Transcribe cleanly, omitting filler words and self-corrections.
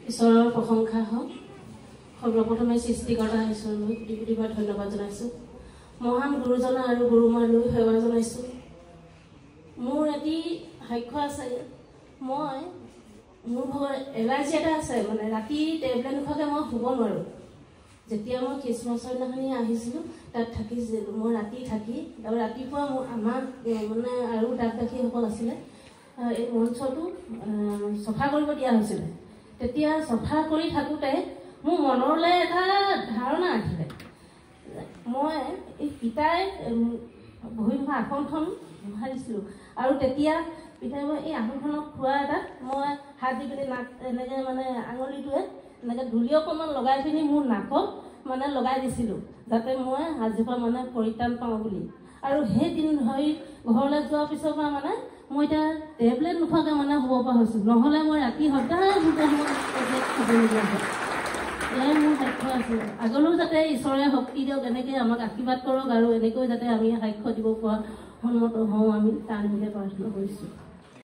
ঈশ্বৰৰ প্ৰশংসা হওক। সৰ্বপ্ৰথমে সৃষ্টিকৰ্তা ঈশ্বৰলৈ কোটি কোটিবাৰ ধন্যবাদ জনাইছোঁ। মহান গুৰুজনা আৰু গুৰুমালৈ সেৱা জনাইছোঁ। মোৰ এটি সাক্ষ্য আছে। মোৰ এলাৰ্জি এটা আছে, মানে ৰাতি টেবলেট নোখোৱাকৈ মই শুব নোৱাৰোঁ। যেতিয়া মই খ্ৰীষ্টমাছৰ দিনাখনি আহিছিলোঁ তাত থাকিছিলোঁ, মই ৰাতি থাকি আৰু ৰাতিপুৱা মোৰ আমাক মানে আৰু দাঁতবাসীসকল আছিলে, এই মঞ্চটো চফা কৰিব দিয়া হৈছিলে। তেতিয়া চফা কৰি থাকোঁতে মোৰ মনলৈ এটা ধাৰণা আহিলে, মই এই পিতাই বহি থকা আসনখন বহাই দিছিলোঁ আৰু তেতিয়া পিতাই মই এই আসনখনক খোৱা এটা মই হাত দি পিনি নাক এনেকৈ মানে আঙুলিটোৱে এনেকৈ ধূলি অকণমান লগাই পিনি মোৰ নাকত মানে লগাই দিছিলোঁ, যাতে মই আজিৰ পৰা মানে পৰিত্ৰাণ পাওঁ বুলি। আৰু সেই দিন ধৰি ঘৰলৈ যোৱাৰ পিছৰ পৰা মানে মই এতিয়া টেবলেট নোখোৱাকৈ মানে শুব পৰা হৈছোঁ, নহ'লে মই ৰাতি সদায় শুবলগীয়া হয়। এয়াই মোৰ সাক্ষ্য আছে। আগলৈও যাতে ঈশ্বৰে শক্তি দিয়ক, এনেকৈ আমাক আশীৰ্বাদ কৰক আৰু এনেকৈ যাতে আমি সাক্ষ্য দিব পৰা সন্মত হওঁ, আমি তাৰ নিমিত্তে প্ৰাৰ্থনা কৰিছোঁ।